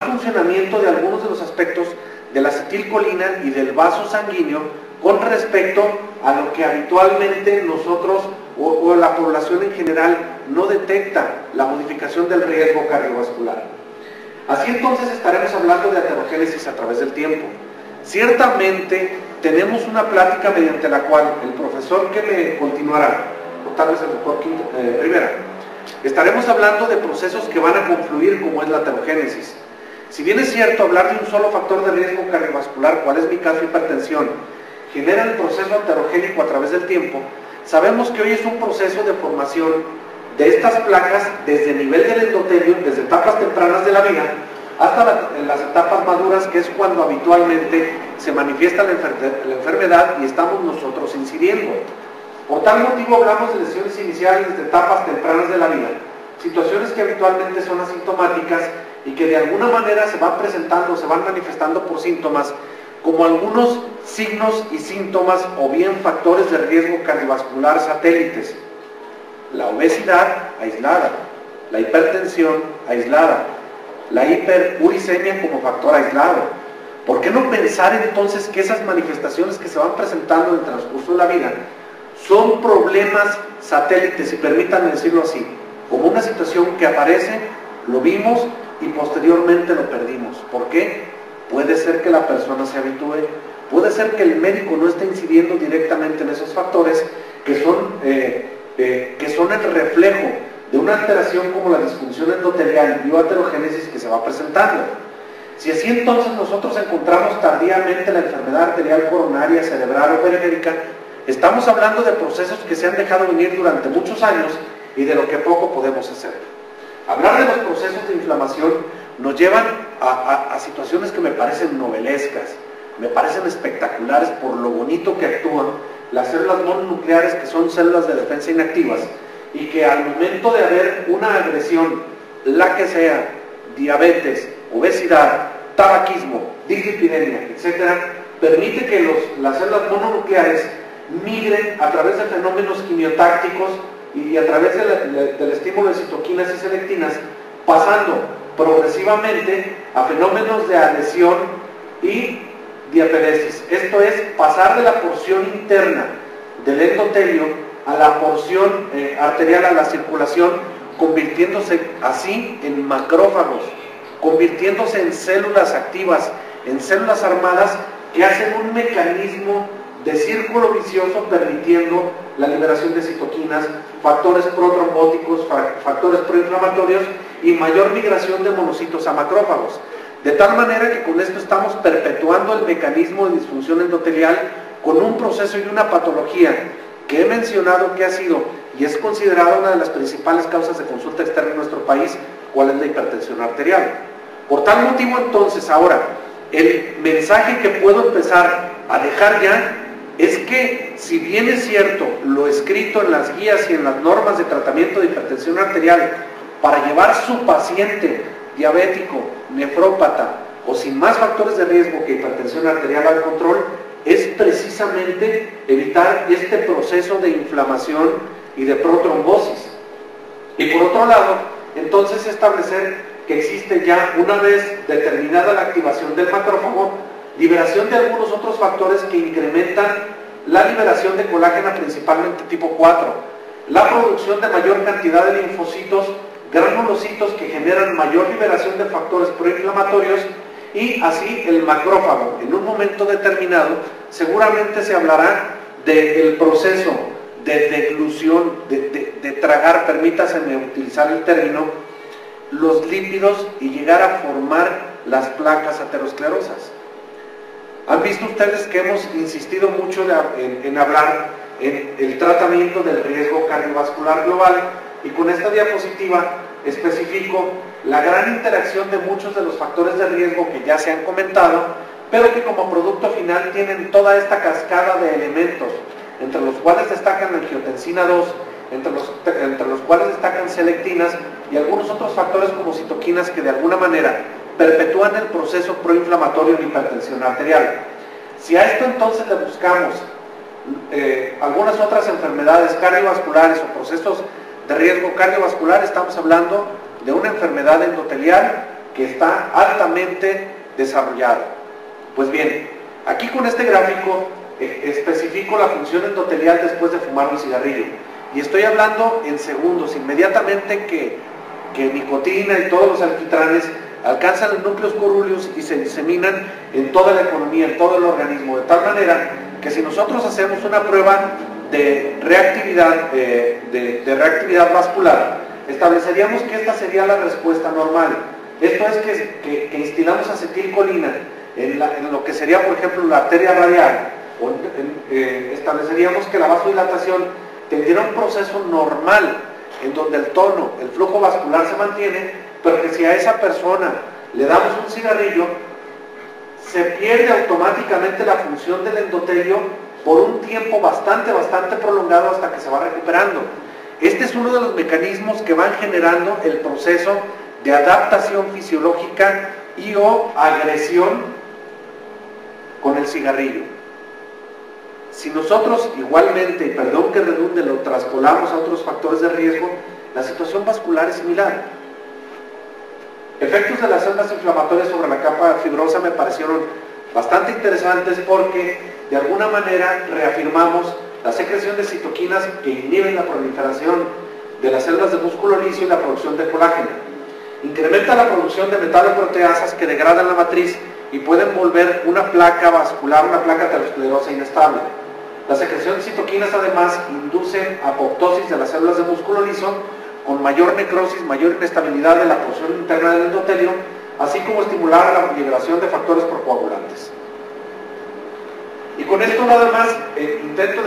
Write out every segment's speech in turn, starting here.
funcionamiento de algunos de los aspectos de la acetilcolina y del vaso sanguíneo con respecto a lo que habitualmente nosotros o la población en general no detecta la modificación del riesgo cardiovascular. Así entonces estaremos hablando de aterogénesis a través del tiempo. Ciertamente tenemos una plática mediante la cual el profesor que me continuará, o tal vez el doctor Rivera, estaremos hablando de procesos que van a confluir como es la aterogénesis. Si bien es cierto hablar de un solo factor de riesgo cardiovascular, cual es mi caso hipertensión, genera el proceso aterogénico a través del tiempo, sabemos que hoy es un proceso de formación de estas placas desde el nivel del endotelio, desde etapas tempranas de la vida, hasta las etapas maduras, que es cuando habitualmente se manifiesta la enfermedad y estamos nosotros incidiendo. Por tal motivo hablamos de lesiones iniciales de etapas tempranas de la vida, situaciones que habitualmente son asintomáticas y que de alguna manera se van presentando, se van manifestando por síntomas, como algunos signos y síntomas o bien factores de riesgo cardiovascular satélites. La obesidad aislada, la hipertensión aislada, la hiperuricemia como factor aislado. ¿Por qué no pensar entonces que esas manifestaciones que se van presentando en el transcurso de la vida son problemas satélites, y permítanme decirlo así, como una situación que aparece, lo vimos y posteriormente lo perdimos? ¿Por qué? Puede ser que la persona se habitúe, puede ser que el médico no esté incidiendo directamente en esos factores que son el reflejo de una alteración como la disfunción endotelial y bioaterogénesis que se va presentando. Si así entonces nosotros encontramos tardíamente la enfermedad arterial coronaria, cerebral o periférica, estamos hablando de procesos que se han dejado venir durante muchos años y de lo que poco podemos hacer. Hablar de los procesos de inflamación nos llevan a situaciones que me parecen novelescas, me parecen espectaculares por lo bonito que actúan las células mononucleares, que son células de defensa inactivas, y que al momento de haber una agresión, la que sea, diabetes, obesidad, tabaquismo, dislipidemia, etc., permite que las células mononucleares migren a través de fenómenos quimiotácticos y a través del estímulo de citoquinas y selectinas, pasando progresivamente a fenómenos de adhesión y diaperesis. Esto es, pasar de la porción interna del endotelio a la porción arterial, a la circulación, convirtiéndose así en macrófagos, convirtiéndose en células activas, en células armadas que hacen un mecanismo de círculo vicioso, permitiendo la liberación de citoquinas, factores protrombóticos, factores proinflamatorios y mayor migración de monocitos a macrófagos. De tal manera que con esto estamos perpetuando el mecanismo de disfunción endotelial con un proceso y una patología que he mencionado que ha sido y es considerada una de las principales causas de consulta externa en nuestro país, cuál es la hipertensión arterial. Por tal motivo entonces ahora, el mensaje que puedo empezar a dejar ya es que, si bien es cierto lo escrito en las guías y en las normas de tratamiento de hipertensión arterial para llevar su paciente diabético, nefrópata o sin más factores de riesgo que hipertensión arterial al control, es precisamente evitar este proceso de inflamación y de protrombosis. Y por otro lado, entonces establecer que existe ya, una vez determinada la activación del macrófago, liberación de algunos otros factores que incrementan la liberación de colágeno, principalmente tipo 4, la producción de mayor cantidad de linfocitos, granulocitos que generan mayor liberación de factores proinflamatorios, y así el macrófago en un momento determinado seguramente se hablará del proceso de deglución, de tragar, permítaseme utilizar el término, los lípidos y llegar a formar las placas aterosclerosas. Han visto ustedes que hemos insistido mucho en hablar en el tratamiento del riesgo cardiovascular global, y con esta diapositiva especifico la gran interacción de muchos de los factores de riesgo que ya se han comentado, pero que como producto final tienen toda esta cascada de elementos, entre los cuales destacan la angiotensina 2, entre los cuales destacan selectinas y algunos otros factores como citoquinas que de alguna manera perpetúan el proceso proinflamatorio de hipertensión arterial. Si a esto entonces le buscamos algunas otras enfermedades cardiovasculares o procesos de riesgo cardiovascular, estamos hablando de una enfermedad endotelial que está altamente desarrollado. Pues bien, aquí con este gráfico especifico la función endotelial después de fumar un cigarrillo. Y estoy hablando en segundos, inmediatamente que nicotina y todos los alquitranes alcanzan los núcleos corúleos y se diseminan en toda la economía, en todo el organismo, de tal manera que si nosotros hacemos una prueba de reactividad, de reactividad vascular, estableceríamos que esta sería la respuesta normal. Esto es que instilamos acetilcolina en lo que sería, por ejemplo, la arteria radial, o estableceríamos que la vasodilatación tendría un proceso normal, en donde el tono, el flujo vascular se mantiene, pero que si a esa persona le damos un cigarrillo, se pierde automáticamente la función del endotelio por un tiempo bastante prolongado hasta que se va recuperando. Este es uno de los mecanismos que van generando el proceso de adaptación fisiológica y o agresión con el cigarrillo. Si nosotros igualmente, y perdón que redunde, lo traspolamos a otros factores de riesgo, la situación vascular es similar. Efectos de las células inflamatorias sobre la capa fibrosa me parecieron bastante interesantes porque de alguna manera reafirmamos la secreción de citoquinas que inhiben la proliferación de las células de músculo liso y la producción de colágeno. Incrementa la producción de metaloproteasas que degradan la matriz y pueden volver una placa vascular, una placa aterosclerosa inestable. La secreción de citoquinas además induce apoptosis de las células de músculo liso con mayor necrosis, mayor inestabilidad de la porción interna del endotelio, así como estimular la liberación de factores procoagulantes. Y con esto nada más intento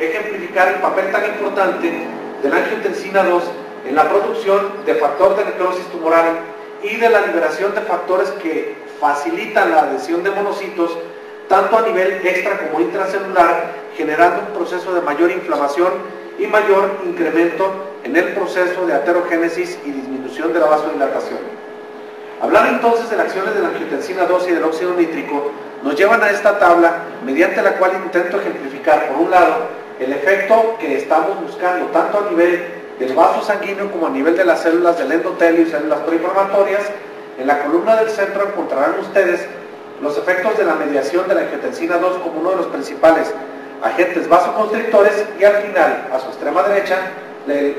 ejemplificar el papel tan importante de la angiotensina 2 en la producción de factor de necrosis tumoral y de la liberación de factores que facilitan la adhesión de monocitos tanto a nivel extra como intracelular, generando un proceso de mayor inflamación y mayor incremento en el proceso de aterogénesis y disminución de la vasodilatación. Hablar entonces de las acciones de la angiotensina 2 y del óxido nítrico nos llevan a esta tabla, mediante la cual intento ejemplificar, por un lado, el efecto que estamos buscando, tanto a nivel del vaso sanguíneo como a nivel de las células del endotelio y células proinflamatorias. En la columna del centro encontrarán ustedes los efectos de la mediación de la angiotensina 2 como uno de los principales agentes vasoconstrictores y al final, a su extrema derecha,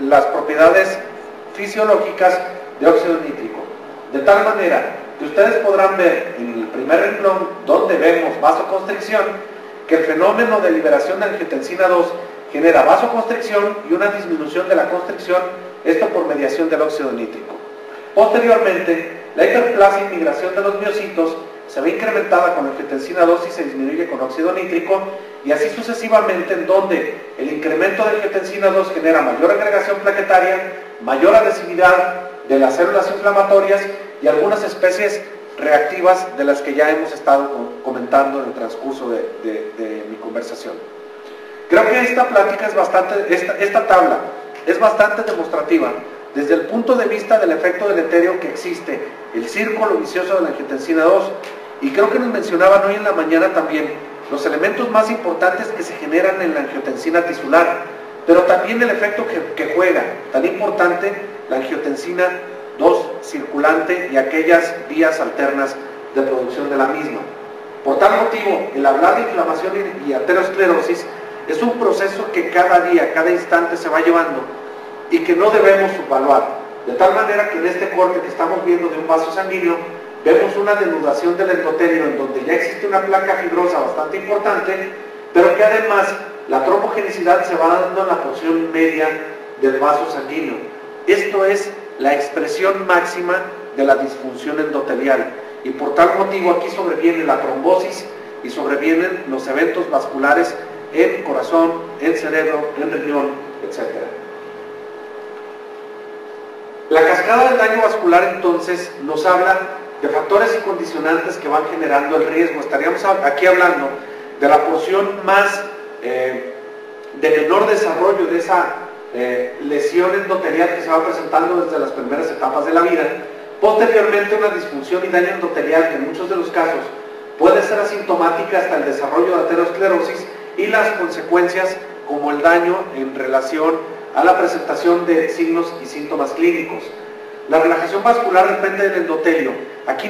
las propiedades fisiológicas de óxido nítrico. De tal manera que ustedes podrán ver en el primer renglón, donde vemos vasoconstricción, que el fenómeno de liberación de angiotensina 2 genera vasoconstricción y una disminución de la constricción, esto por mediación del óxido nítrico. Posteriormente, la hiperplasia y migración de los miocitos se ve incrementada con angiotensina 2 y se disminuye con óxido nítrico, y así sucesivamente, en donde el incremento de angiotensina 2 genera mayor agregación plaquetaria, mayor adhesividad de las células inflamatorias y algunas especies reactivas de las que ya hemos estado comentando en el transcurso de mi conversación. Creo que esta plática esta tabla es bastante demostrativa desde el punto de vista del efecto deleterio que existe, el círculo vicioso de la angiotensina 2, y creo que nos mencionaban hoy en la mañana también los elementos más importantes que se generan en la angiotensina tisular, pero también el efecto que juega, tan importante, la angiotensina 2 circulante y aquellas vías alternas de producción de la misma. Por tal motivo, el hablar de inflamación y aterosclerosis es un proceso que cada día, cada instante se va llevando y que no debemos subvaluar. De tal manera que en este corte que estamos viendo de un vaso sanguíneo, vemos una denudación del endotelio en donde ya existe una placa fibrosa bastante importante, pero que además la trombogenicidad se va dando en la porción media del vaso sanguíneo. Esto es la expresión máxima de la disfunción endotelial, y por tal motivo aquí sobreviene la trombosis y sobrevienen los eventos vasculares en corazón, en cerebro, en riñón, etc. La cascada del daño vascular entonces nos habla de factores y condicionantes que van generando el riesgo. Estaríamos aquí hablando de la porción más de menor desarrollo de esa lesión endotelial que se va presentando desde las primeras etapas de la vida. Posteriormente, una disfunción y daño endotelial que en muchos de los casos puede ser asintomática hasta el desarrollo de aterosclerosis, y las consecuencias como el daño en relación a la presentación de signos y síntomas clínicos. La relajación vascular depende del endotelio. Aquí